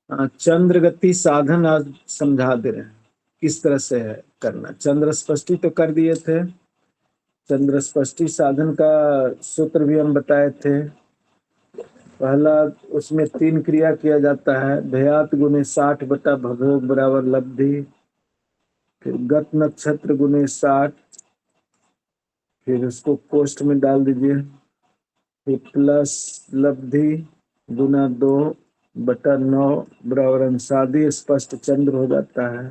चंद्र गति साधन आज समझा दे रहे हैं किस तरह से है करना। चंद्र स्पष्टी तो कर दिए थे, चंद्र स्पष्टी साधन का सूत्र भी हम बताए थे। पहला, उसमें 3 क्रिया किया जाता है, भयात गुने 60 बटा भभोग बराबर लब्धि, फिर गत नक्षत्र गुने 60, फिर उसको कोष्ठ में डाल दीजिए, फिर प्लस लब्धि गुना 2 बटा 9 बराबर अंशादी स्पष्ट चंद्र हो जाता है।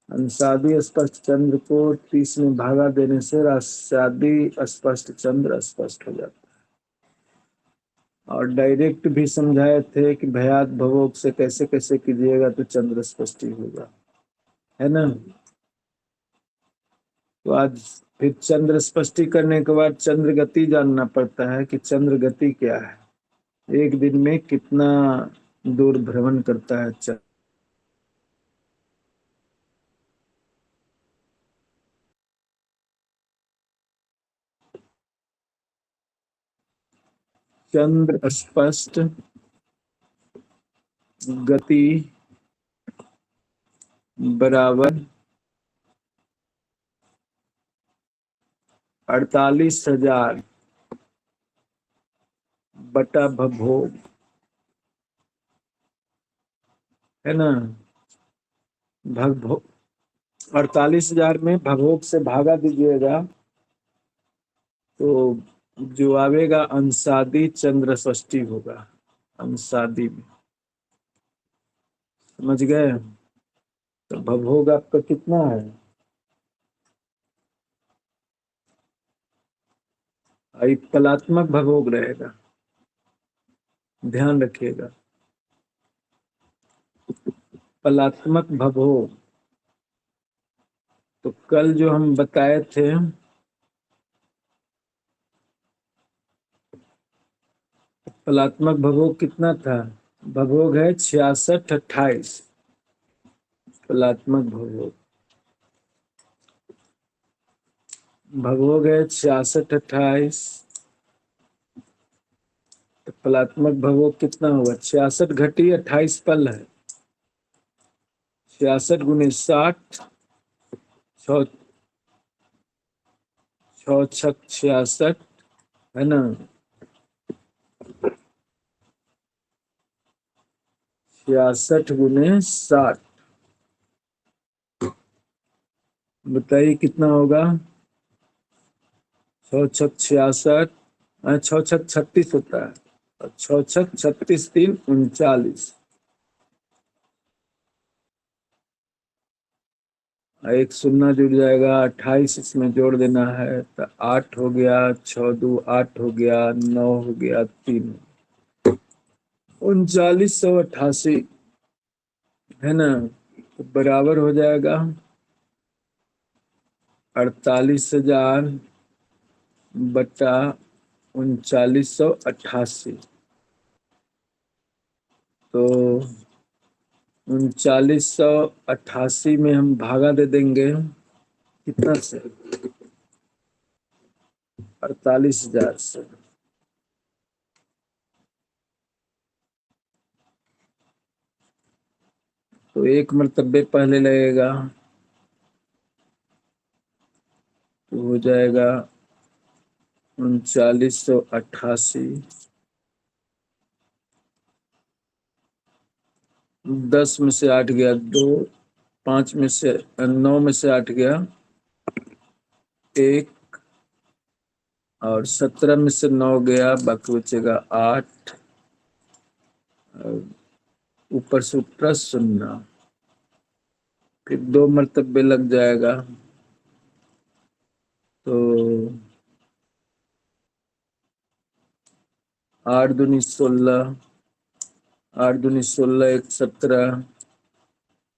अंशादी स्पष्ट चंद्र को 30 में भागा देने से राशादी स्पष्ट चंद्र स्पष्ट हो जाता है। और डायरेक्ट भी समझाए थे कि भयात भवोग से कैसे कैसे कीजिएगा तो चंद्र स्पष्ट ही होगा, है ना। तो आज फिर चंद्र स्पष्टी करने के बाद चंद्र गति जानना पड़ता है कि चंद्र गति क्या है, एक दिन में कितना दूर भ्रमण करता है चंद्र। चंद्र स्पष्ट गति बराबर 48,000 बटा भभोग, है ना। भगभोग 48,000 में भभोग से भागा दीजिएगा तो जो आवेगा अंशादी चंद्र षष्ठी होगा, अंशादी में, समझ गए। तो भभोग आपका कितना है, कलात्मक भभोग रहेगा, ध्यान रखिएगा, कलात्मक भभोग। तो कल जो हम बताए थे, कलात्मक भभोग कितना था, भभोग है 6628, कलात्मक भभोग, भभोग है 6628। तो कलात्मक भभोग कितना होगा, 66 घटी 28 पल है, 66 गुने 60, छः छः छः 66, है ना। 66 गुने 60, बताइए कितना होगा, 6 छः 66, 6 छः 36 होता है, और 6 छः 36 3 39, एक शून्य जुड़ जाएगा, 28 इसमें जोड़ देना है तो 8 हो गया, 6 2 8 हो गया, 9 हो गया, 3, 3988, है ना। तो बराबर हो जाएगा 48,000 बटा 3988। तो 3988 में हम भागा दे देंगे कितना से, 48,000 से। तो एक मरतबे पहले लगेगा, तो हो जाएगा 3988, 10 में से 8 गया 2, 5 में से 9 में से 8 गया 1, और 17 में से 9 गया, बाकी बचेगा 8, ऊपर से प्लस 0, फिर 2 मरतबे लग जाएगा। तो 8 दूनी 16, 8 दूनी 16 1 17,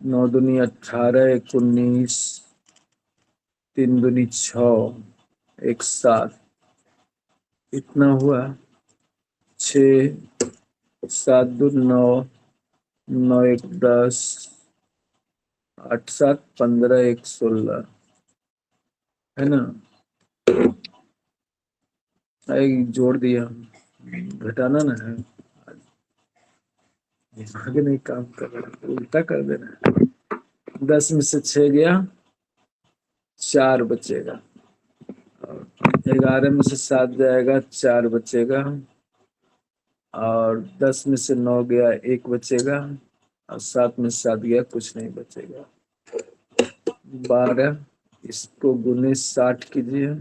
9 दूनी 18 1 19, 3 दूनी 6 1 7, इतना हुआ। 6 7 2 9, 9 1 10, 8 7 15 1 16, है ना। जोड़ दिया, घटाना ना है। दिमाग नहीं काम कर रहा, उल्टा कर देना। 10 में से 6 गया, 4 बचेगा। 11 में से 7 जाएगा, 4 बचेगा। और 10 में से 9 गया, 1 बचेगा। और 7 में से 7 गया, कुछ नहीं बचेगा। 12, इसको गुने 60 कीजिए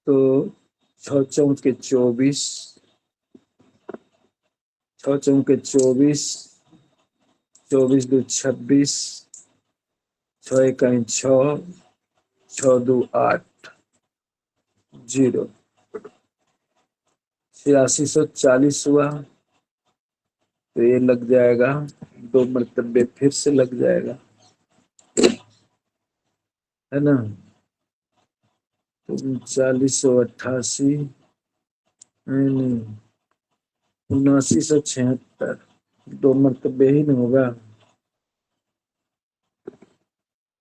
तो 6 चौके 24, 6 चौके 24, 24 दो 26, 6 इकाई 6, 6 दो 8, 0। 8640 हुआ, तो ये लग जाएगा 2 मरतबे फिर से लग जाएगा, है ना। तो 3988, नहीं, 7976, 2 मरतबे ही नहीं होगा।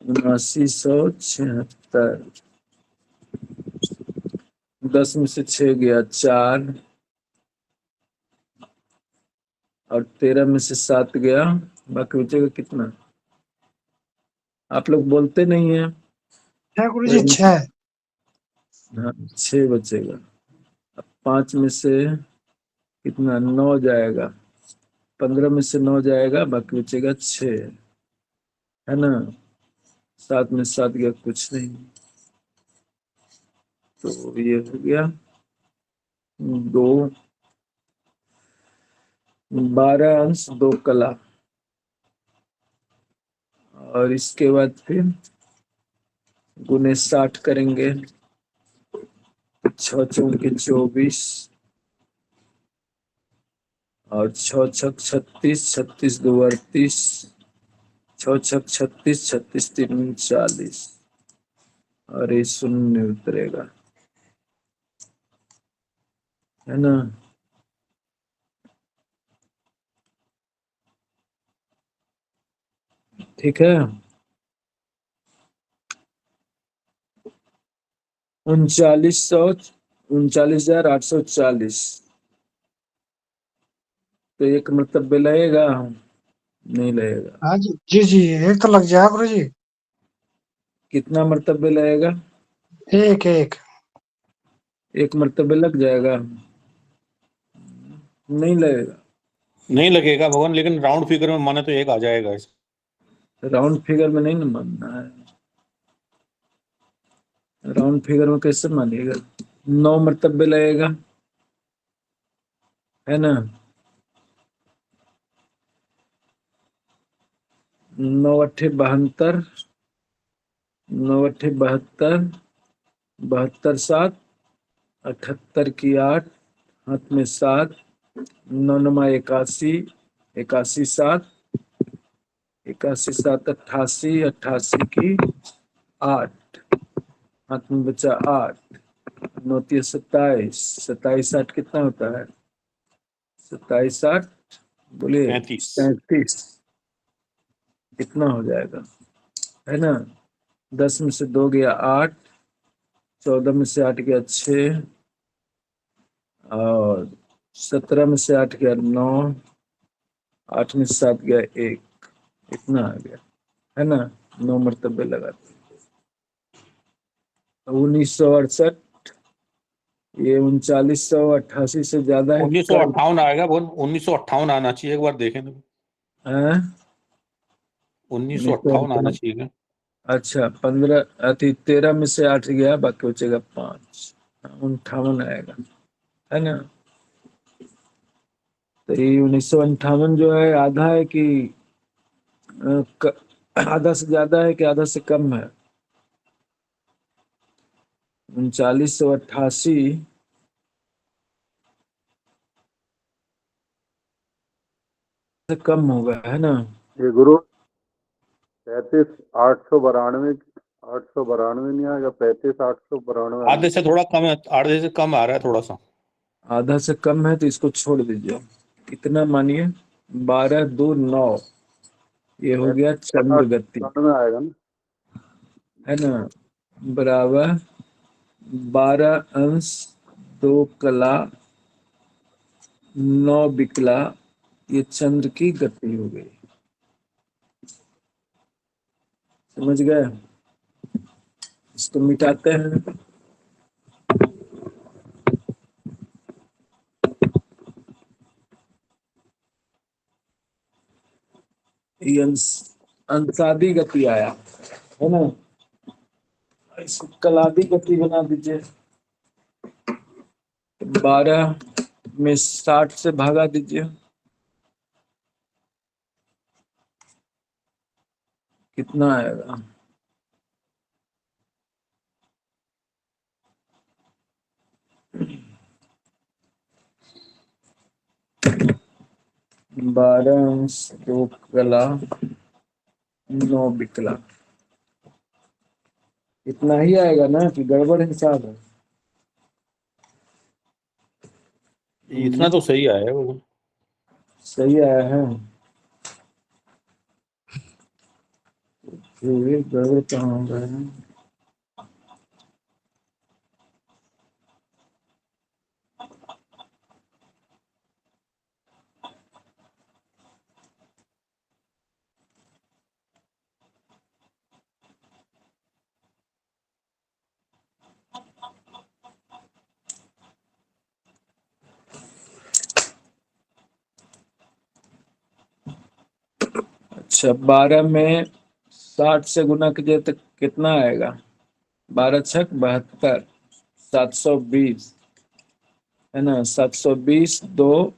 7976, 10 में से 6 गया, 4। और 13 में से 7 गया, बाकी बचेगा कितना? आप लोग बोलते नहीं है। 6 गुरुजी 6। हाँ, 6 बचेगा। 5 में से कितना? 9 जाएगा। 15 में से 9 जाएगा, बाकी बचेगा 6, है ना। 7 में 7 गया, कुछ नहीं। तो ये हो गया 2, 12 अंश 2 कला। और इसके बाद फिर गुने 60 करेंगे। 6 चौके 24, और 6 छक 36, 36 दो 38, 6 छक 36, 36 तीन 40। और ये शून्य उतरेगा, है ना। ठीक है। 39,840। तो एक मतलब लगेगा? नहीं लगेगा। हाँ जी जी जी, एक तो लग जाएगा गुरुजी। कितना मरतबे लगेगा? एक एक। एक मरतबे लग जाएगा? नहीं लगेगा। नहीं लगेगा भगवान, लेकिन राउंड फिगर में माने तो एक आ जाएगा इस। राउंड फिगर में नहीं ना मानना है। राउंड फिगर में कैसे मानिएगा? 9 मरतबे लगेगा, है ना। 9 अट्ठे 72, 9 अट्ठे 72, 72 7, 78 की 8, हाथ में 7, 9 नमा 81, 81 7, 81 7 88, 88 की 8, हाथ में बचा 8, 9 27, 27 8 कितना होता है? 27 8, बोलिए 35। 35। कितना हो जाएगा, है ना। 10 में से 2 गया 8, 14 में से 8 गया 6, और 17 में से 8 गया 9, 8 में से 7 गया 1, इतना आ गया, है ना। 9 मरतबे लगाते। 1968, ये 3988 से ज्यादा है कि कम? 1958 आएगा बोल, 1958 आना चाहिए, एक बार देखें तो। है 1958 आना चाहिए। अच्छा, 15 अति 13 में से 8 गया, बाकी बचेगा 5, 58 आएगा, है ना। तो ये 1958 जो है, आधा है कि आधा से ज्यादा है कि आधा से कम है? 3988 से कम होगा, है ना। ये गुरु 35,892, 892 नहीं आएगा? 35,892 आधे से थोड़ा कम है, आधे से कम आ रहा है थोड़ा सा। आधा से कम है तो इसको छोड़ दीजिए। कितना मानिए? 12 2 9, ये हो गया चंद्र गति, में आएगा ना? है ना। बराबर 12 अंश 2 कला 9 बिकला, ये चंद्र की गति हो गई। समझ गए? इसको मिटाते हैं। ये अंशादी गति आया है ना, इसको कलादी गति बना दीजिए। 12 में 60 से भागा दीजिए, कितना आएगा? बारह अंश 2 कला 9 बिकला, इतना ही आएगा ना कि गड़बड़ हिसाब है? इतना तो सही आया है भगवान। सही आया है। फिर गड़बड़ कहाँ हो गया है? अच्छा, 12 में 60 से गुना कीजिए तो कितना आएगा? 12 छक 72, 720 है ना। 720 दो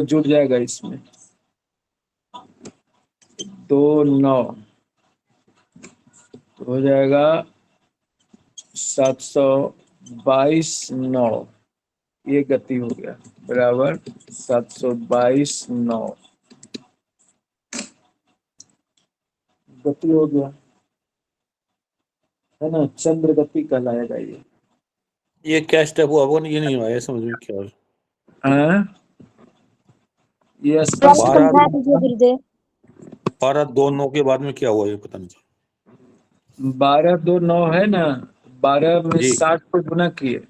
जुड़ जाएगा इसमें, 2 9 तो हो जाएगा 722 9, ये गति हो गया बराबर 722 9 गति हो गया है ना। चंद्र गति कहलाएगा ये क्या स्टेप हुआ भगवान, ये नहीं आया समझ में क्या हुआ। हाँ? ये आप स्पष्ट बारह समझा दीजिए गुरुदेव। 12 2 9 के बाद में क्या हुआ ये पता नहीं। 12 2 9 है ना, 12 में जी 60 को गुना किए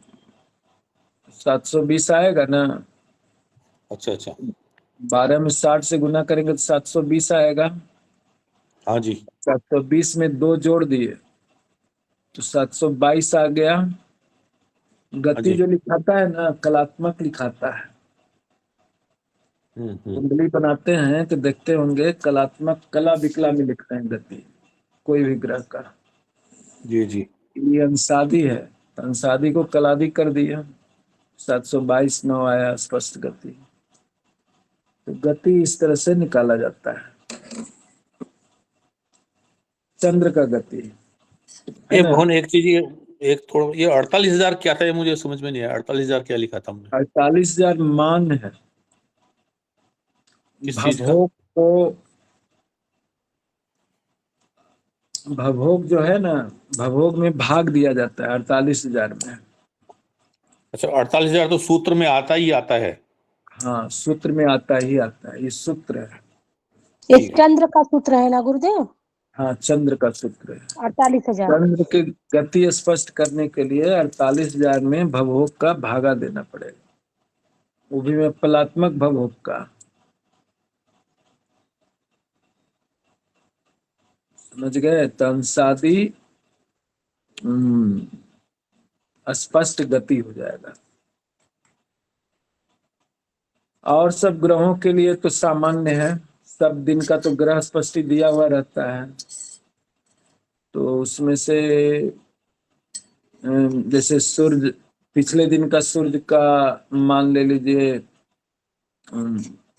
720 आएगा ना। अच्छा अच्छा 12 में 60 से गुना करेंगे तो 720 आएगा। हाँ जी 720 में 2 जोड़ दिए तो 722 आ गया। हाँ गति जी जो लिखाता है ना, कलात्मक लिखाता है। हम्म। कुंडली बनाते हैं तो देखते होंगे कलात्मक, कला विकला में लिखते हैं गति कोई भी ग्रह का। जी जी ये अंशादी है तो अंशादी को कलादी कर दिया, 722 9 आया स्पष्ट गति। तो गति इस तरह से निकाला जाता है, चंद्र का गति है ये ना। भगवान एक चीज, ये एक थोड़ा, ये 48,000 क्या था, ये मुझे समझ में नहीं आया। 48,000 क्या लिखा था हमने? 48,000 मान है किस चीज का? भवोग को। भवोग जो है ना, भवोग में भाग दिया जाता है 48,000 में। अच्छा 48,000 तो सूत्र में आता ही आता है। हाँ, सूत्र में आता ही आता है, ये सूत्र है। ये ठीक है चंद्र का सूत्र है ना गुरुदेव? हाँ, चंद्र का सूत्र है। 48,000। चंद्र की गति स्पष्ट करने के लिए 48,000 में भवोग का भागा देना पड़ेगा, वो भी में पलात्मक भवोग का। समझ गए? तो अंशादी स्पष्ट गति हो जाएगा। और सब ग्रहों के लिए तो सामान्य है, सब दिन का तो ग्रह स्पष्टि दिया हुआ रहता है। तो उसमें से जैसे सूर्य, पिछले दिन का सूर्य का मान ले लीजिए,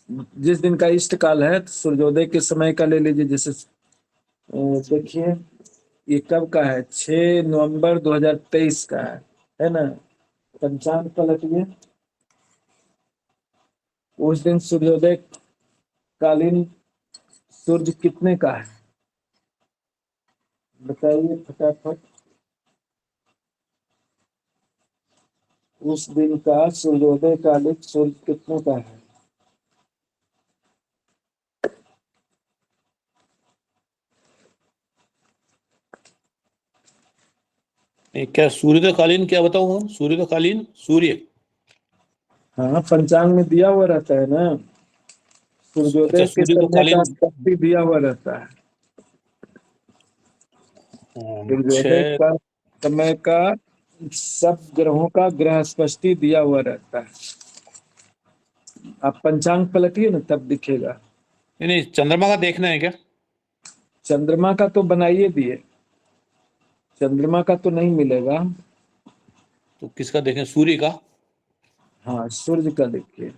जिस दिन का इष्ट काल है तो सूर्योदय के समय का ले लीजिए। जैसे देखिए ये कब का है, 6 नवंबर 2023 का है ना। पंचांग पलटिए, उस दिन सूर्योदय कालीन सूर्य कितने का है बताइए फटाफट। उस दिन का सूर्योदय कालीन सूर्य कितने का है? क्या सूर्योदयकालीन, क्या बताऊं? सूर्योदयकालीन सूर्य हाँ, पंचांग में दिया हुआ रहता है ना, अच्छा, सूर्योदय के सूर्य को समय का कालीन स्पष्टी दिया हुआ रहता है। सूर्योदय छह। का समय का सब ग्रहों का ग्रह स्पष्टी दिया हुआ रहता है। आप पंचांग पलटिए ना, तब दिखेगा। नहीं नहीं, चंद्रमा का देखना है क्या? चंद्रमा का तो बनाइए दिए, चंद्रमा का तो नहीं मिलेगा। तो किसका देखें, सूर्य का? हाँ, सूर्य का देखिए,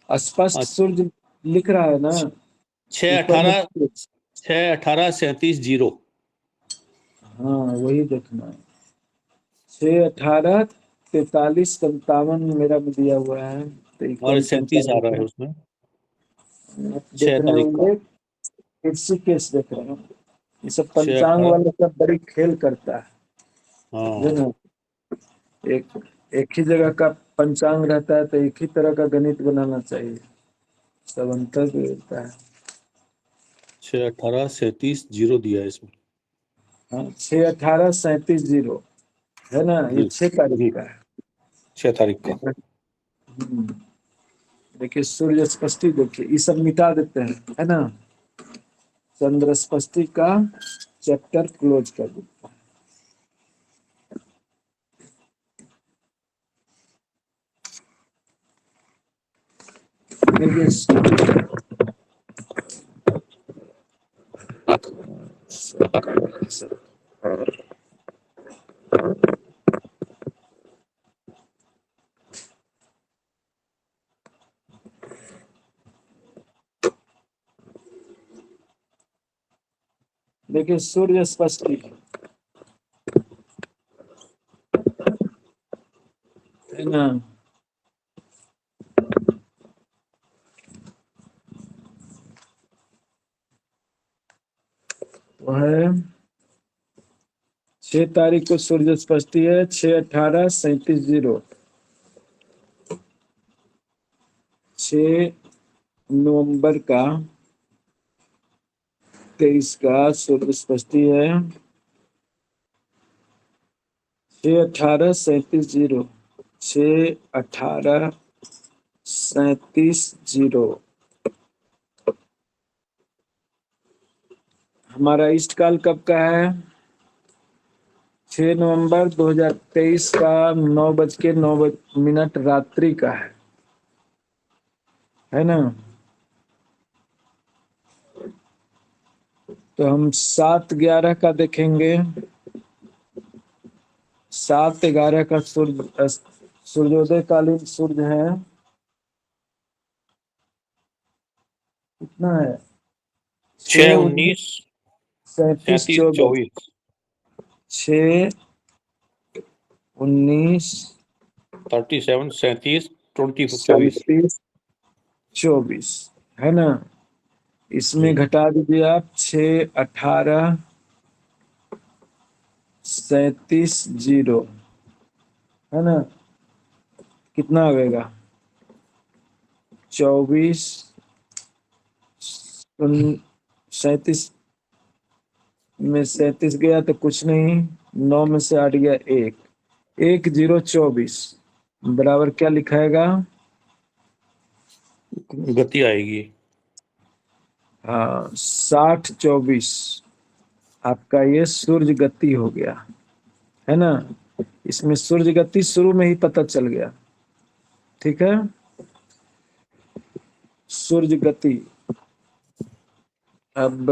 स्पष्ट हाँ, सूर्य लिख रहा है ना छः ऊपर में। अठारह 6 18 37 0। हाँ, वही देखना है। 6 18 43 57 मेरा में दिया हुआ है, तो और इक्वल 37 आ रहा है 45। उसमें। आप छह देख रहे तारीख का। होंगे, कृषि केस देख रहे होंगे। ये सब छः पंचांग अठारह वाला सब बड़ी खेल करता है, जो हाँ। ना एक एक ही जगह का पंचांग रहता है तो एक ही तरह का गणित बनाना चाहिए, सब अंतर भी होता है। 6 18 37 0 दिया है इसमें। हाँ, 6 18 37 0 है ना, ये जी 6 तारीख जी, का है। 6 तारीख का। हम्म, देखिए सूर्य स्पष्टी देखिए, ये सब मिटा देते हैं, है ना। चंद्र स्पष्टी का चैप्टर क्लोज कर देते हैं। देखिए देखिए सूर्य स्पष्टी है ना, वो है 6 तारीख को सूर्य स्पष्टी है, 6 18 37 0। 6 नवंबर का 23 का सूर्य स्पष्टी है, 6 18 37 0। 6 18 37 0। हमारा इष्ट काल कब का है? 6 नवंबर 2023 का 9:09 रात्रि का है ना। तो हम 7/11 का देखेंगे। 7/11 का सूर्योदय कालीन सूर्य है, कितना है? 6 6 19 19 37 37 24। 24। 6 19 37 37 24। 37 24 है ना। इसमें हम्म, घटा दीजिए आप 6 18 37 0, है ना। कितना आएगा? 24 37 में 37 गया तो कुछ नहीं, 9 में से 8 गया 1, 1024 बराबर क्या लिखाएगा? गति आएगी। हाँ, 60 24 आपका ये सूर्य गति हो गया, है ना। इसमें सूर्य गति शुरू में ही पता चल गया, ठीक है। सूर्य गति, अब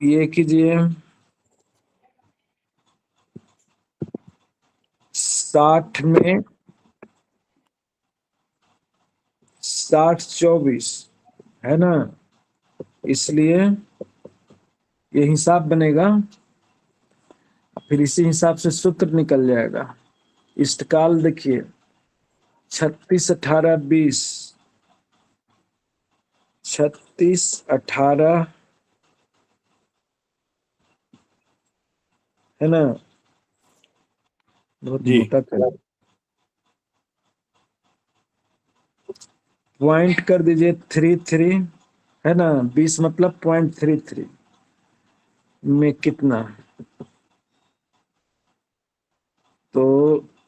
ये कीजिए, 60 में 60 24 है ना, इसलिए ये हिसाब बनेगा, फिर इसी हिसाब से सूत्र निकल जाएगा। इष्टकाल देखिए 36 18 20, 36 18 है ना, बहुत जी मोटा कर पॉइंट कर दीजिए 33, है ना। 20 मतलब 0.33 में कितना, तो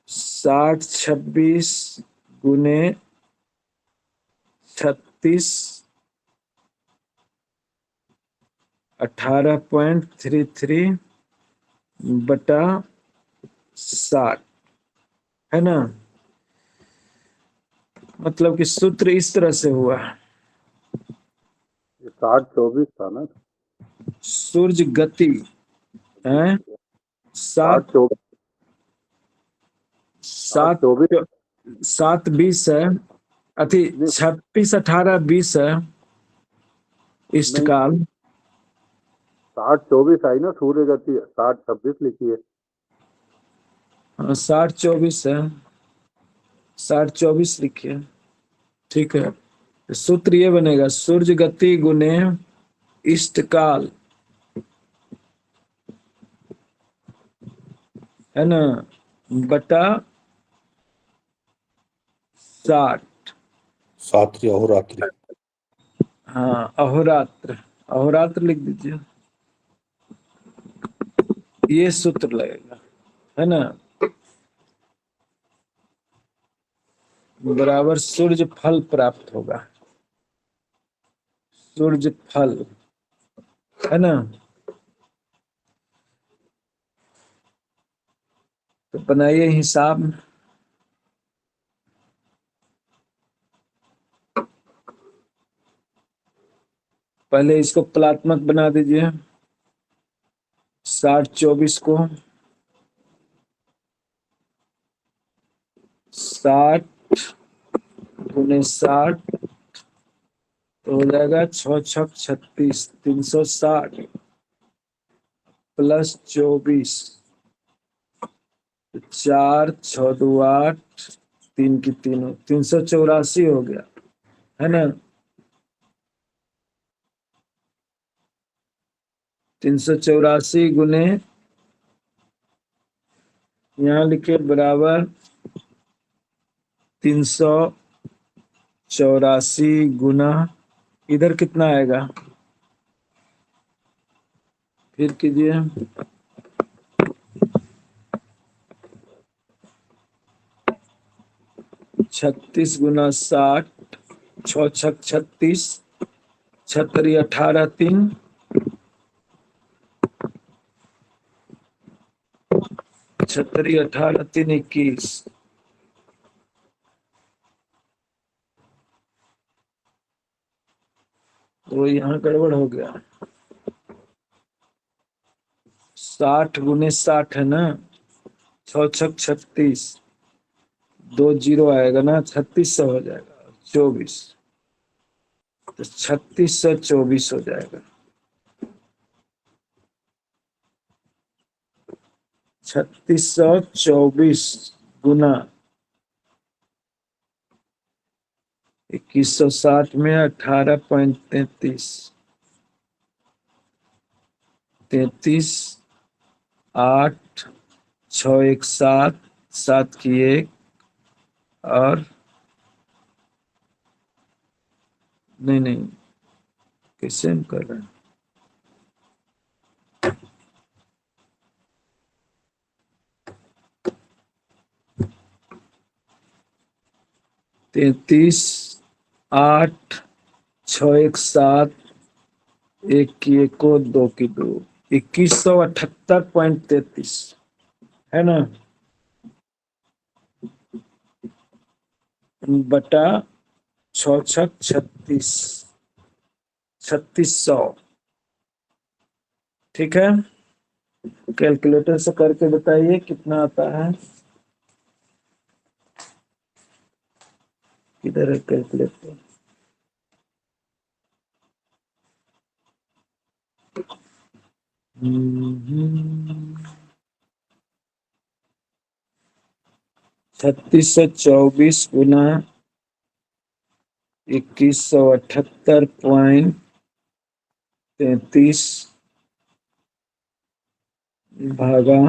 60-26 गुने 36 18.33 बटा 60 है ना। मतलब कि सूत्र इस तरह से हुआ, ये 60-24 था ना। सूर्य गति है 7 60-24 7 60-24 7-20 है, अति 36-18-20 है इष्टकाल। 60-24 आई ना, सूर्य गति 60-26 लिखी है। 60-24 है, 60-24 लिखिए, ठीक है। तो सूत्र ये बनेगा, सूर्य गति गुने इष्टकाल, है ना, बटा 60। सात्री अहोरात्रि। हाँ, अहोरात्र, अहोरात्र लिख दीजिए, ये सूत्र लगेगा, है ना, बराबर सूर्य फल प्राप्त होगा, सूर्य फल, है ना। तो बनाइए हिसाब। पहले इसको कलात्मक बना दीजिए, 60-24 को 60 गुने 60 तो हो जाएगा 6×6=36, 360 प्लस 24, 4×6=8, 3 की 3, 384 हो गया, है ना। 384 गुने, यहाँ लिखे बराबर 384 गुना, इधर कितना आएगा, फिर कीजिए, 36 गुना 60, 6×6=36, 6×3=18, 6×3=18, 21। तो यहाँ गड़बड़ हो गया, 60 गुने 60 है ना, 6×6=36, 2 जीरो आएगा ना, 3600 हो जाएगा, 24, तो 3624 हो जाएगा, 3624 गुना 2160 में 18.33, 33, 8, 6 1 7, 7 की 1 और नहीं कैसे हम कर रहे हैं, तैतीस, 8, 6 1 7, 1 की 1 को 2 की 2, 2178.33, है ना, बटा 6×6=36, 3600, ठीक है। कैलकुलेटर से करके बताइए कितना आता है, किधर है कैलकुलेटर, छत्तीस सौ 24 गुना 2178.33 भागा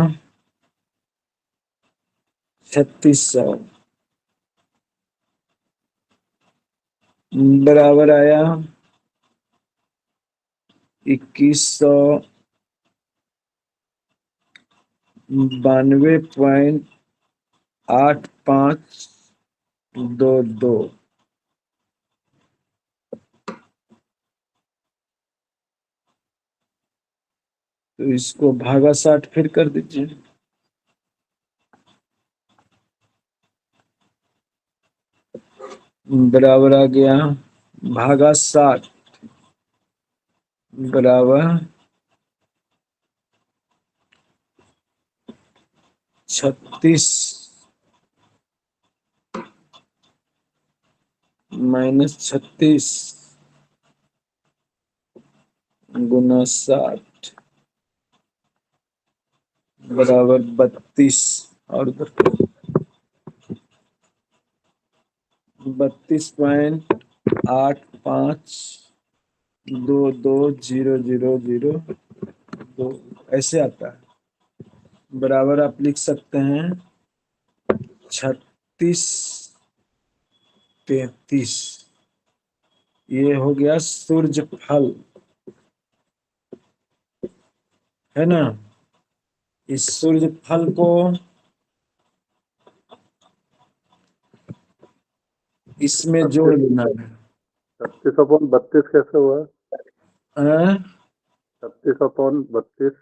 3600 बराबर आया 2192.33 8522। तो इसको भागा 60 फिर कर दीजिए। बराबर आ गया भागा 60 बराबर 36 माइनस 36 गुना 60 बराबर 32। और 32.85220002 ऐसे आता है। बराबर आप लिख सकते हैं 3633। ये हो गया सूर्यफल, है ना। इस सूर्यफल को इसमें जोड़ लेना है। 36/32 कैसे हुआ? हैं? 36/32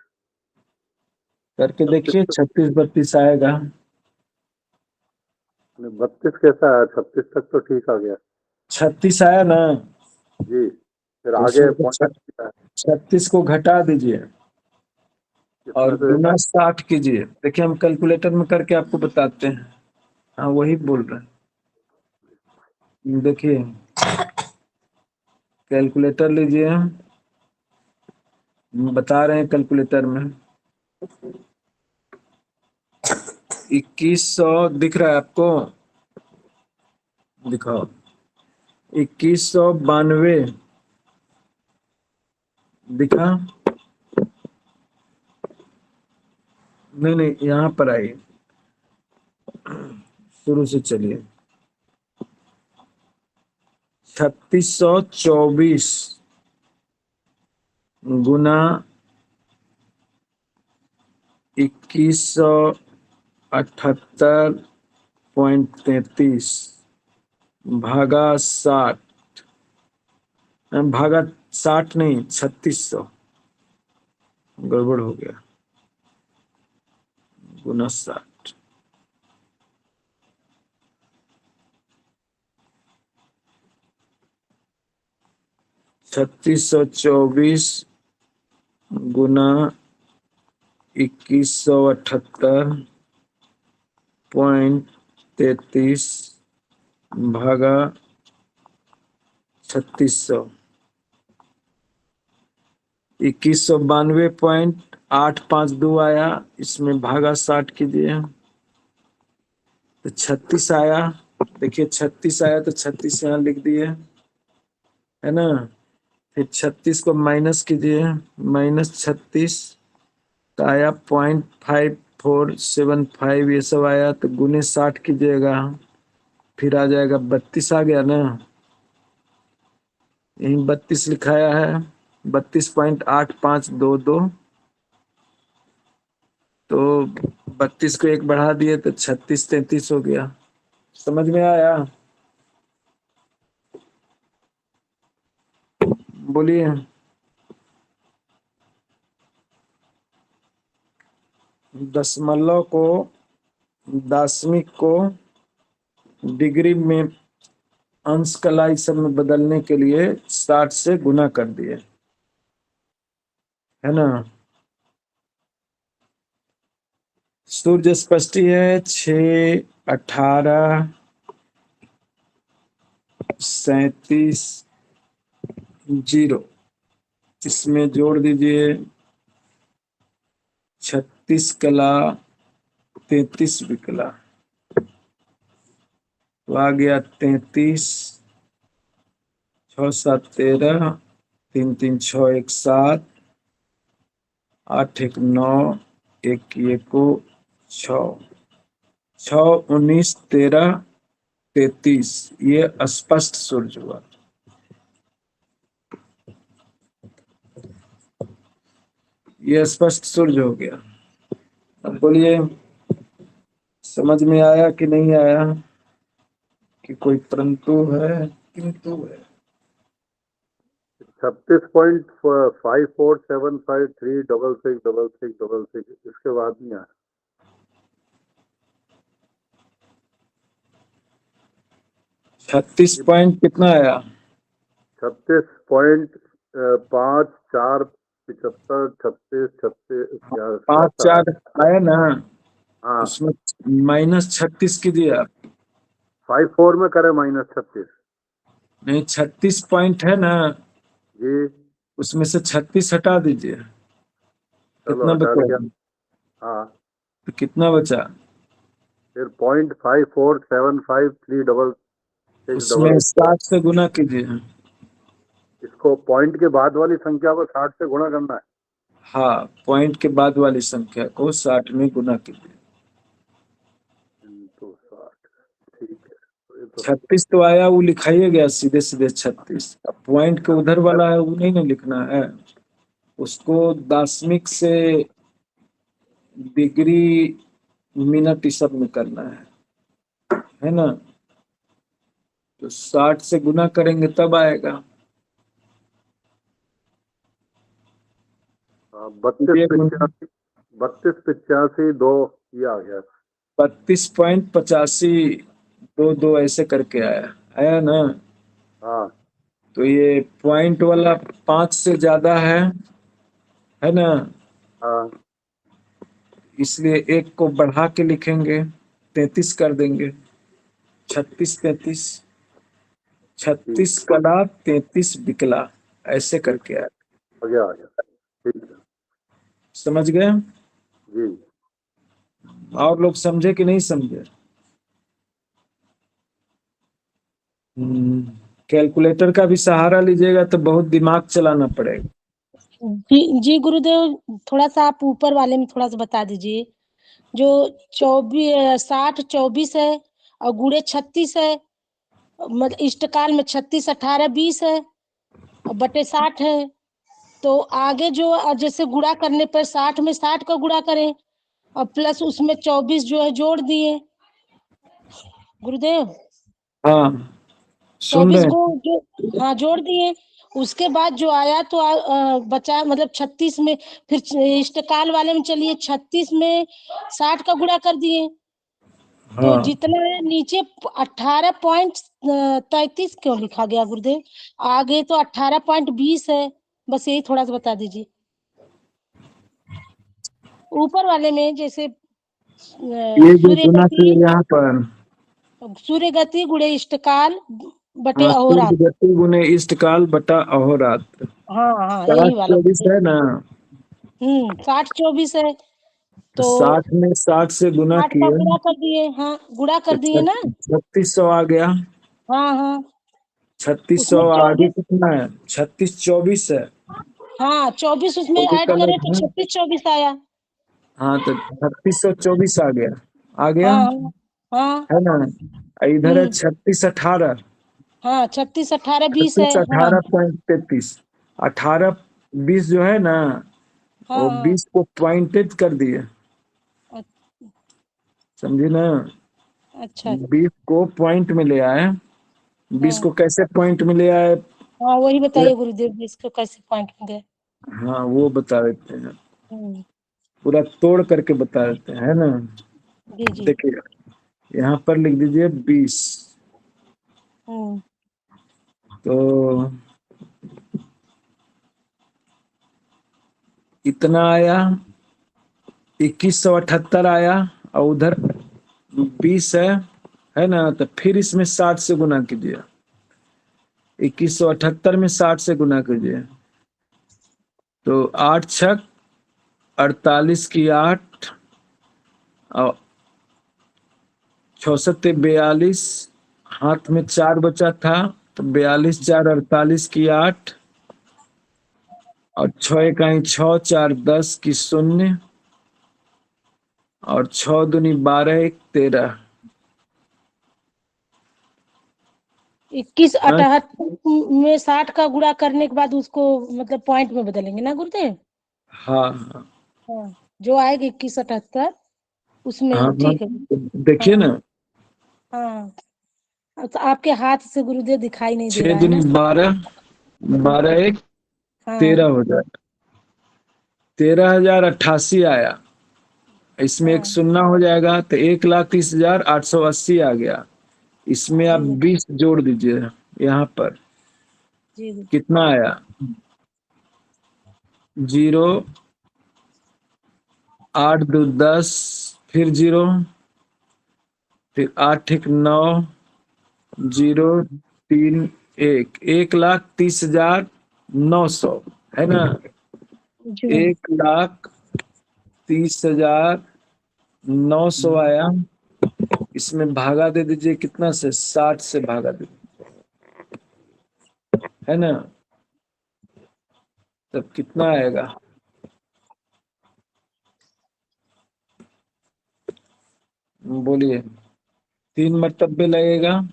करके देखिए 36 32 आएगा। 32 कैसा आया? 36 तक तो ठीक आ गया 36 आया ना। जी। फिर तो आगे उसमें पॉइंट 36 को घटा दीजिए और कितना से? गुना 60 कीजिए। देखिए हम कैलकुलेटर में करके आपको बताते हैं। हाँ वही बोल रहे हैं। देखिए कैलकुलेटर लीजिए, बता रहे हैं कैलकुलेटर में। 2100 दिख रहा है आपको? दिखाओ 2192 दिखा? नहीं नहीं, यहाँ पर आइए, शुरू से चलिए। 3624 गुना 2178.33 भागा 60, भागा 60 नहीं 3600, गड़बड़ हो गया, गुना 60। छत्तीस सौ चौबीस गुना 2178.33 भागा 3600। 2192.852 आया, इसमें भागा 60 कीजिए तो 36 आया। देखिए 36 आया तो 36 यहाँ लिख दिए, है ना। फिर 36 को माइनस कीजिए, -36 तो आया 0.5475, ये सब आया तो गुने 60 कीजिएगा, फिर आ जाएगा 32 आ गया ना। यही 32 लिखाया है, 32.8522। तो 32 को एक बढ़ा दिए तो 3633 हो गया। समझ में आया? बोलिए। दशमलव को दशमिक को डिग्री में, अंश कलाई सब में बदलने के लिए 60 से गुना कर दिए, है ना। सूर्य स्पष्टी है 6, 18, 37, 0। इसमें जोड़ दीजिए 36 कला 33 विकला, तो आ गया 33, 6 7 13, 3 3 6 1 7, 8 1 9, 1 1 6, 6 19 13 33। ये स्पष्ट सूर्य हुआ। ये स्पष्ट सूर्य हो गया। अब बोलिए समझ में आया कि नहीं आया, कि कोई परंतु है किंतु है? 36.5475366666 इसके बाद नहीं आया। 36 पॉइंट कितना आया? 36.5475 36 36 5 4 आया ना, हाँ उसमें -36 कीजिए आप। 54 में करे -36 नहीं, 36 पॉइंट है ना, जी। उसमें से 36 हटा दीजिए। चलो कितना हटा बचा? दिया। हाँ तो कितना बचा? फिर 0.54753666 उसमें 60 से गुना कीजिए। इसको पॉइंट के बाद वाली संख्या को 60 से गुणा करना है। हाँ, पॉइंट के बाद वाली संख्या को 60 में गुना कीजिए। तो 60 ठीक है। तो ये तो 36 तो आया, वो लिखाइए गया सीधे सीधे 36। अब पॉइंट के उधर वाला है वो नहीं ना लिखना है, उसको दशमिक से डिग्री मिनट ये सब में करना है ना। तो 60 से गुना करेंगे तब आएगा। 32 85 2 ये आ गया। 32.8522 ऐसे करके आया ना। हाँ तो ये पॉइंट वाला 5 से ज्यादा है ना, हाँ इसलिए एक को बढ़ा के लिखेंगे, 33 कर देंगे। 36 33, 36 कला 33 बिकला, ऐसे करके आया। आ गया ठीक है समझ गए? जी। और लोग समझे कि नहीं समझे? कैलकुलेटर का भी सहारा लीजिएगा तो बहुत दिमाग चलाना पड़ेगा। जी गुरुदेव, थोड़ा सा आप ऊपर वाले में थोड़ा सा बता दीजिए। जो 60 24 है और गुणे 36 है, मतलब इष्टकाल में 36 18 20 है और बटे 60 है। तो आगे जो जैसे गुणा करने पर 60 में 60 का गुणा करें और प्लस उसमें 24 जो है जोड़ दिए गुरुदेव। हाँ, सुन 24 रहे को हैं? जो, हाँ जोड़ दिए। उसके बाद जो आया तो बचा मतलब 36 में, फिर इष्टकाल वाले में चलिए 36 में 60 का गुणा कर दिए। तो हाँ, जितना है नीचे 18.33 क्यों लिखा गया गुरुदेव? आगे तो 18.20 है। बस यही थोड़ा सा बता दीजिए। ऊपर वाले में जैसे ये जो गुना किए यहाँ पर, सूर्य गति गुणे इष्टकाल बटे हाँ, सूर्य अहोरात्र। गति गुने इष्टकाल बटा अहोरात्र। हाँ हाँ 60 यही वाला 24 है ना, 60 24 है। तो तो 60 में 60 से गुना 60 का किए गुणा कर दिए, हाँ गुणा तो कर दिए ना। 3600 आ गया। हाँ हाँ 3600 उसमें आगे 24, कितना है? 36 24 है, हाँ 24 उसमें वो भी ऐड करे गलत तो है। 36 24 आया। हाँ, तो 3624 आ गया हाँ हाँ हाँ है ना। इधर है हम्म 36 18, हाँ 36 18 20 है। 36 हाँ 18.33, 18 20 जो है ना, हाँ वो हाँ 20 को पॉइंटेड कर दिए, समझे ना। अच्छा 20 को पॉइंट में ले आए। 20 हाँ को कैसे पॉइंट में ले आए? हाँ वही बताइए गुरुदेव जी, इसको कैसे पॉइंट में गए? हाँ, वो बता देते हैं, हम्म, पूरा तोड़ करके बता देते हैं, है ना। जी जी। देखिए, यहाँ पर लिख दीजिए 20। हम्म तो इतना आया, 2178 आया, और उधर 20 है ना। तो फिर इसमें 60 से गुना कीजिए। 2178 में 60 से गुना कीजिए तो 8 छक 48 की 8 और 64 42, हाथ में 4 बचा था तो 42 4 48 की 8 और 6 इकाई 6 4 10 की 0 और 6 दूनी 12 1 13। 21 78 में 60 का गुणा करने के बाद उसको मतलब पॉइंट में बदलेंगे ना गुरुदेव? हाँ हाँ हाँ जो आएगा 21 78 उसमें हाँ ठीक है। देखिए हाँ ना, हाँ, तो आपके हाथ से गुरुदेव दिखाई नहीं दे 6 रहा है दूनी ना। 12, 12 एक हाँ 13 हो जाए, 13,088 आया। इसमें एक हाँ शून्य हो जाएगा तो 1,30,880 आ गया। इसमें आप जी 20 जोड़ दीजिए यहाँ पर, जी गुरु। कितना आया? 0, 8 2 10, फिर 0, फिर 8 1 9, 0 3 1, 1,30,900 है ना। जी गुरु। 1,30,900 आया। इसमें भागा दे दीजिए, कितना से? 60 से भागा दे दीजिए, है ना। तब कितना आएगा? बोलिए। 3 मरतबे लगेगा,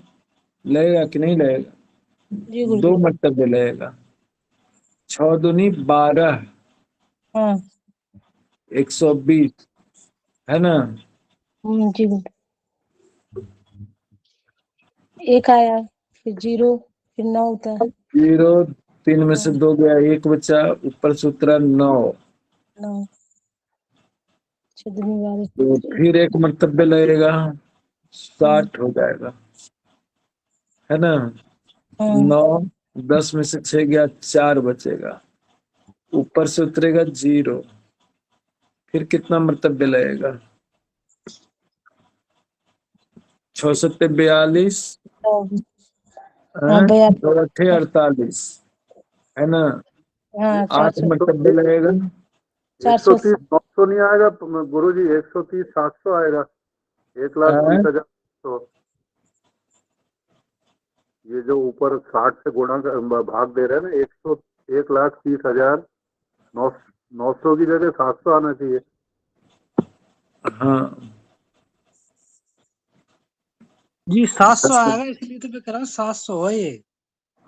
लगेगा कि नहीं लगेगा? जी 2 गुरुदेव। मरतबे लगेगा। 6 दूनी 12, हाँ 120 है ना। जी गुरु। एक आया, फिर 0, फिर 9 उतर। 0, 3 में से हाँ 2 गया, 1 बचा, ऊपर से उतरा 9। 9, 6 दूनी 12, तो फिर 1 मरतबे लगेगा, 60 हो जाएगा, है ना। हाँ 9, 10 में से 6 गया, 4 बचेगा, ऊपर से उतरेगा 0। फिर कितना मरतबे लगेगा? 6 सत्ते 42, हाँ हाँ, 42। 2 अट्ठे 48, है ना। हाँ 8 400, मरतबे लगेगा। 480। 130 900 नहीं आएगा गुरु जी, 130 700 आएगा। 1,30,000। तो ये जो ऊपर 60 से गुणा भाग दे रहे हैं ना, 1,30,000 900 की जगह 700 आना चाहिए। हाँ जी 700 आएगा, इसलिए तो मैं कह रहा हूँ 700 है ये।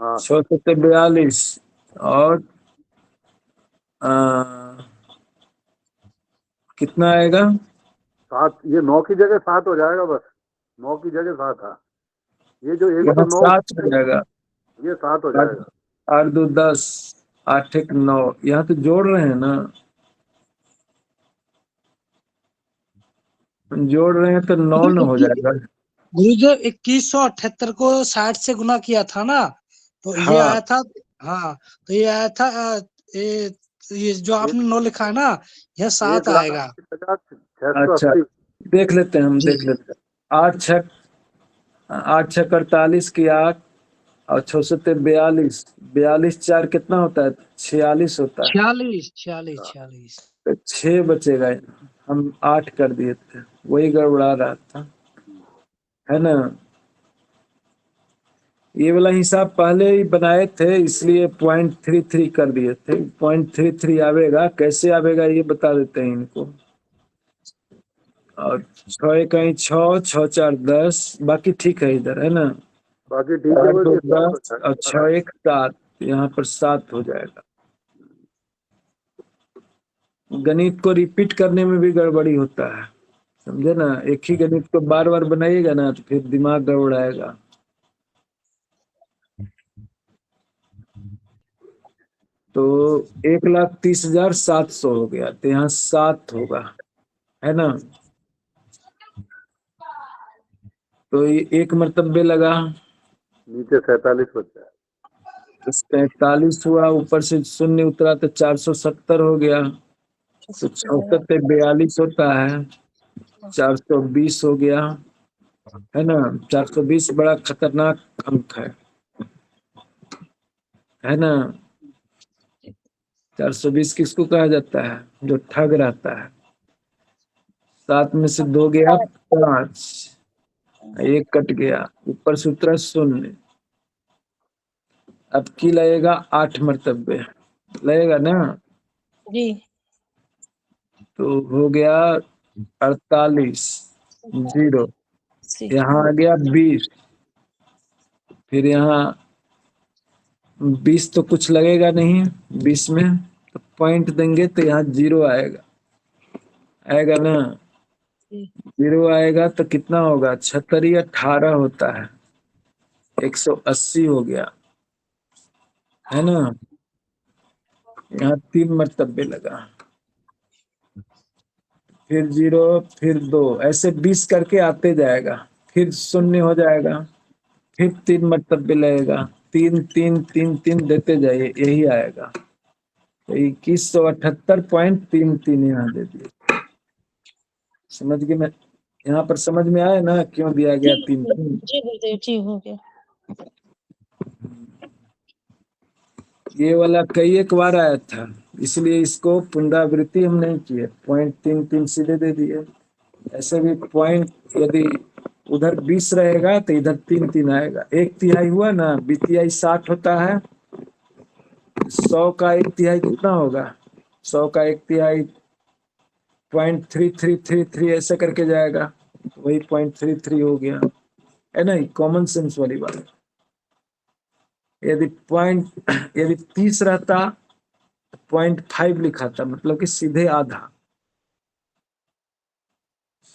हाँ 6 सत्ते 42 और आ, कितना आएगा? 7, ये 9 की जगह 7 हो जाएगा बस। 9 की जगह 7 था। ये जो यहाँ 109 7 हो जाएगा। ये 7 हो 8 जाएगा। 8 2 10, 8 1 9, यहाँ तो जोड़ रहे हैं ना, जोड़ रहे हैं तो 9 न हो जाएगा। गुरुदेव 2178 को 60 से गुना किया था ना, तो ये हाँ आया था। हाँ, तो ये आया था ये जो आपने 9 लिखा है ना, यह 7 आएगा। 1,30,680। अच्छा, देख लेते हैं, हम जी देख लेते हैं। 8 6 48 की 8 और 6 सत्ते 42, 42 4 कितना होता है? 46 होता है। 46 46 46। तो 6 बचेगा। हम 8 कर दिए थे, वही गड़बड़ा रहा था, है ना। ये वाला हिसाब पहले ही बनाए थे, इसलिए 0.33 कर दिए थे। 0.33 आवेगा, कैसे आवेगा ये बता देते हैं इनको। और 6 कहीं 6, 6 4 10, बाकी ठीक है इधर, है ना। बाकी ठीक है 8 2 बस, ये 7 हो 10 और जाएगा। 6 1 7, यहाँ पर 7 हो जाएगा। गणित को रिपीट करने में भी गड़बड़ी होता है, समझे ना। एक ही गणित को बार बार बनाइएगा ना तो फिर दिमाग गड़बड़ाएगा। तो 1,30,700 हो गया, तो यहाँ 7 होगा, है ना। तो ये 1 मरतबे लगा, नीचे 47 बच जाएगा। तो 43 हुआ, ऊपर से शून्य उतरा तो 470 हो गया। तो 66 पे 42 होता है, 420 हो गया, है ना। 420 बड़ा खतरनाक अंक है ना। 420 किसको कहा जाता है? जो ठग रहता है। 7 में से 2 गया, 5, 1 कट गया, ऊपर से उतरा शून्य। अब की लगेगा 8 मरतबे, लगेगा ना। जी तो हो गया 48, 0, यहाँ आ गया 20, फिर यहाँ 20 तो कुछ लगेगा नहीं, 20 में तो पॉइंट देंगे तो यहाँ 0 आएगा, आएगा ना। जीरो आएगा तो कितना होगा? 76 18 होता है, 180 हो गया, है ना। यहाँ 3 मरतबे लगा, फिर जीरो, फिर 2, ऐसे 20 करके आते जाएगा, फिर शून्य हो जाएगा, फिर 3 मरतबे लगेगा, 3 3 3 3 देते जाइए, यही आएगा। तो 2178.33 यहाँ दे दिए। समझ गए? मैं यहाँ पर समझ में आया ना क्यों दिया गया 3 3? जी गुरुदेव जी हो गया। ये वाला कई एक बार आया था, इसलिए इसको पुनरावृत्ति हम नहीं किए, 0.33 सीधे दे दिए। ऐसे भी पॉइंट यदि उधर 20 रहेगा तो इधर 3 3 आएगा। 1/3 हुआ ना, बीटीआई 60 होता है, 100 का 1/3 कितना होगा? 100 का 1/3 0.3333 ऐसे करके जाएगा, वही 0.33 हो गया, है ना। कॉमन सेंस वाली बात। यदि 30 रहता 0.5 लिखा था, मतलब कि सीधे आधा।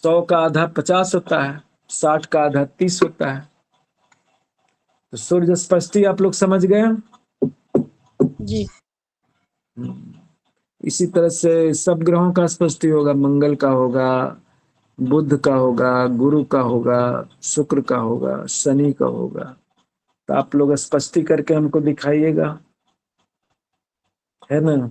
100 का आधा 50 होता है, 60 का आधा 30 होता है। तो सूर्य स्पष्टी आप लोग समझ गए? जी इसी तरह से सब ग्रहों का स्पष्टी होगा, मंगल का होगा, बुध का होगा, गुरु का होगा, शुक्र का होगा, शनि का होगा। तो आप लोग स्पष्टी करके हमको दिखाइएगा, है ना।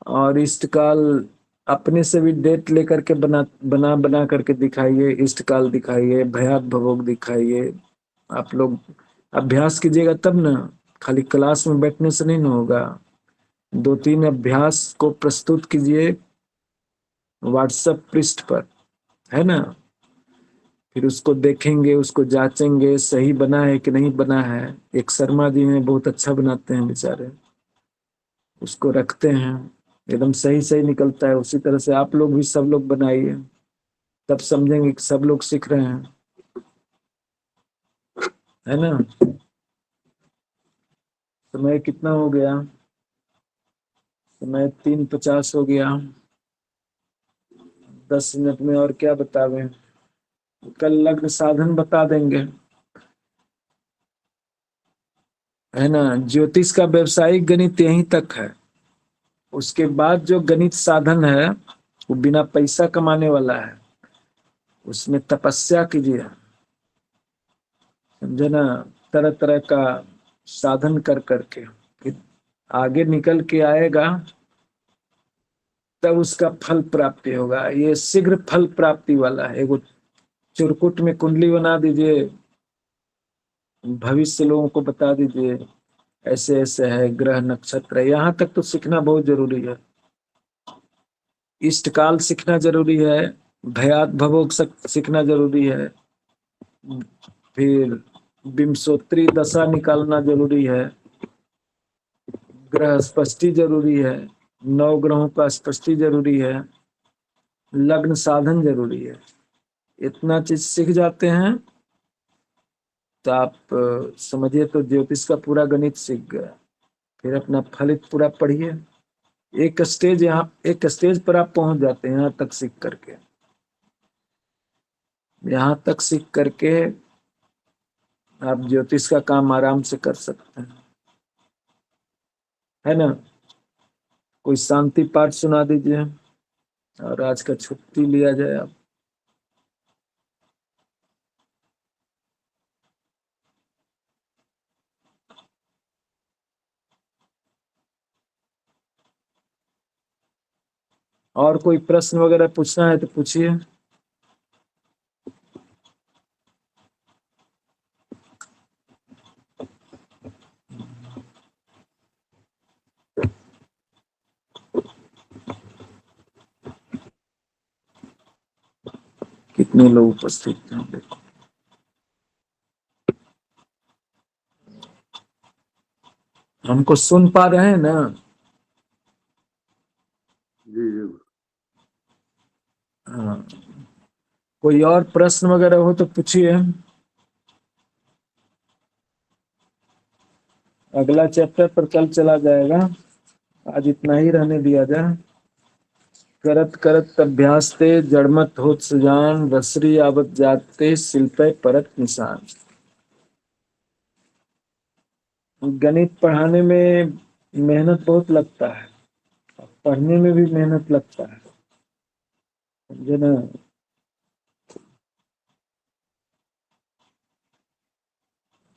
और इष्ट काल अपने से भी डेट लेकर के बना बना बना करके दिखाइए, इष्ट काल दिखाइए, भयात भवोग दिखाइए। आप लोग अभ्यास कीजिएगा तब ना, खाली क्लास में बैठने से नहीं ना होगा। 2 3 अभ्यास को प्रस्तुत कीजिए व्हाट्सएप पृष्ठ पर, है ना। फिर उसको देखेंगे, उसको जांचेंगे सही बना है कि नहीं बना है। एक शर्मा जी हैं, बहुत अच्छा बनाते हैं बेचारे, उसको रखते हैं, एकदम सही सही निकलता है। उसी तरह से आप लोग भी सब लोग बनाइए, तब समझेंगे कि सब लोग सीख रहे हैं, है ना। समय कितना हो गया? समय 3:50 हो गया। 10 मिनट में और क्या बतावें? कल लग्न साधन बता देंगे, है ना। ज्योतिष का व्यावसायिक गणित यहीं तक है। उसके बाद जो गणित साधन है वो बिना पैसा कमाने वाला है। उसमें तपस्या कीजिए, समझे ना, तरह तरह का साधन कर करके फिर आगे निकल के आएगा, तब उसका फल प्राप्ति होगा। ये शीघ्र फल प्राप्ति वाला है। एगो चिरकुट में कुंडली बना दीजिए, भविष्य लोगों को बता दीजिए, ऐसे ऐसे है, ग्रह नक्षत्र है। यहाँ तक तो सीखना बहुत जरूरी है। इष्ट काल सीखना जरूरी है, भयात भवोग सीखना जरूरी है, फिर विंशोत्तरी दशा निकालना जरूरी है, ग्रह स्पष्टि जरूरी है, 9 ग्रहों का स्पष्टि जरूरी है, लग्न साधन जरूरी है। इतना चीज सीख जाते हैं तो आप समझिए तो ज्योतिष का पूरा गणित सीख गया। फिर अपना फलित पूरा पढ़िए। एक स्टेज पर आप पहुंच जाते हैं, यहाँ तक सीख करके। यहाँ तक सीख करके आप ज्योतिष का काम आराम से कर सकते हैं, है ना। कोई शांति पाठ सुना दीजिए और आज का छुट्टी लिया जाए आप। और कोई प्रश्न वगैरह पूछना है तो पूछिए। कितने लोग उपस्थित हैं देखो। हमको सुन पा रहे हैं ना? जी जी। हाँ, कोई और प्रश्न वगैरह हो तो पूछिए। अगला चैप्टर पर कल चला जाएगा, आज इतना ही रहने दिया जाए। करत करत अभ्यास ते जड़मत होत सुजान, रसरी आवत जाते शिल्पे परत निशान। गणित पढ़ाने में मेहनत बहुत लगता है, पढ़ने में भी मेहनत लगता है, समझे ना।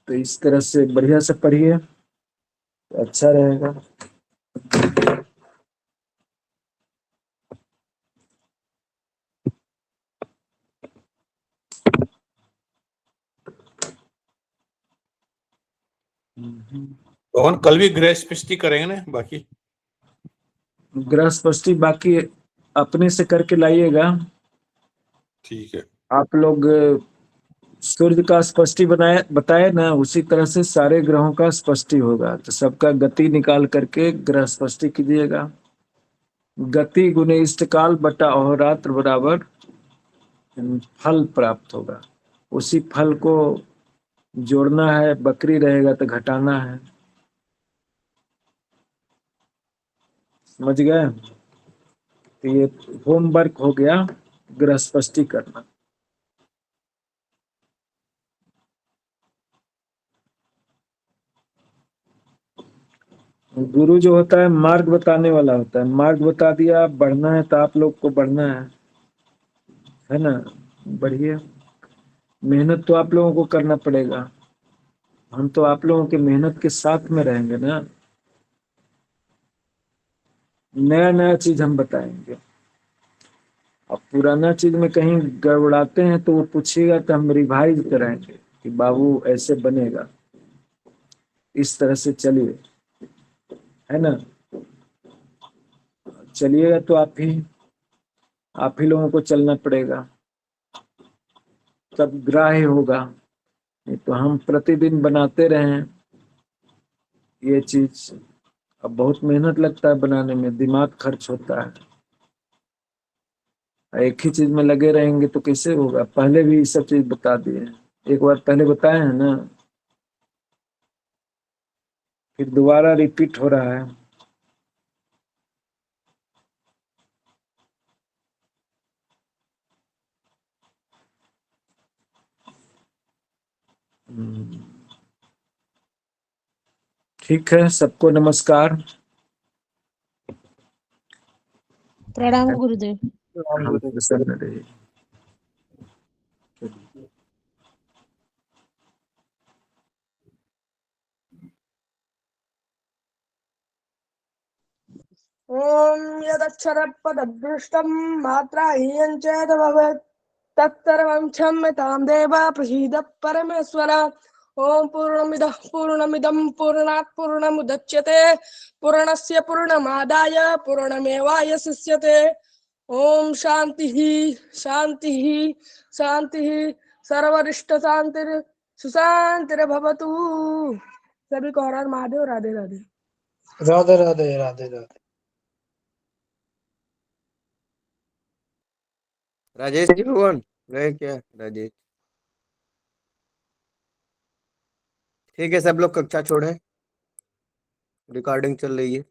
तो इस तरह से बढ़िया से पढ़िए तो अच्छा रहेगा। भगवान कल भी गृह स्पष्टि करेंगे ना बाकी? ग्रह स्पष्टि बाकी अपने से करके लाइएगा। ठीक है। आप लोग सूर्य का स्पष्टि बताए ना, उसी तरह से सारे ग्रहों का स्पष्टि होगा। तो सबका गति निकाल करके ग्रह स्पष्टि कीजिएगा। गति गुने इष्टकाल बटा अहोरात्र बराबर फल प्राप्त होगा। उसी फल को जोड़ना है, बकरी रहेगा तो घटाना है, समझ गए। तो ये होमवर्क हो गया, ग्रह स्पष्टि करना। गुरु जो होता है मार्ग बताने वाला होता है। मार्ग बता दिया, बढ़ना है तो आप लोग को बढ़ना है ना। बढ़िए, मेहनत तो आप लोगों को करना पड़ेगा। हम तो आप लोगों के मेहनत के साथ में रहेंगे ना। नया नया चीज हम बताएंगे। अब पुराना चीज में कहीं गड़बड़ाते हैं तो वो पूछेगा तो हम रिवाइज कराएंगे कि बाबू ऐसे बनेगा, इस तरह से चलिए, है ना। चलिएगा तो आप ही लोगों को चलना पड़ेगा, तब ग्राह्य होगा। नहीं तो हम प्रतिदिन बनाते रहें ये चीज। अब बहुत मेहनत लगता है बनाने में, दिमाग खर्च होता है। एक ही चीज में लगे रहेंगे तो कैसे होगा। पहले भी ये सब चीज बता दिए, एक बार पहले बताए हैं ना, फिर दोबारा रिपीट हो रहा है। ठीक है, सबको नमस्कार। प्रणाम गुरुदेव। हम प्रसन्न रहिए। ॐ यदक्षरपदभ्रष्टं मात्राहीनं चेत् भवेत् तत्सर्वं क्षम्यतां देव प्रसीद परमेश्वर। ॐ पूर्णमिदं पूर्णात् पूर्णमुदच्यते पूर्णस्य पूर्णमादाय पूर्णमेवावशिष्यते। ॐ शान्तिः शान्तिः शान्तिः सर्वरिष्ट शान्तिर सुशान्तिर्भवतु। सभी को हर हर महादेव। राधे राधे। राधे राधे राधे राधे। राजेश जी भगवान गए क्या? राजेश ठीक है, सब लोग कक्षा छोड़े, रिकॉर्डिंग चल रही है।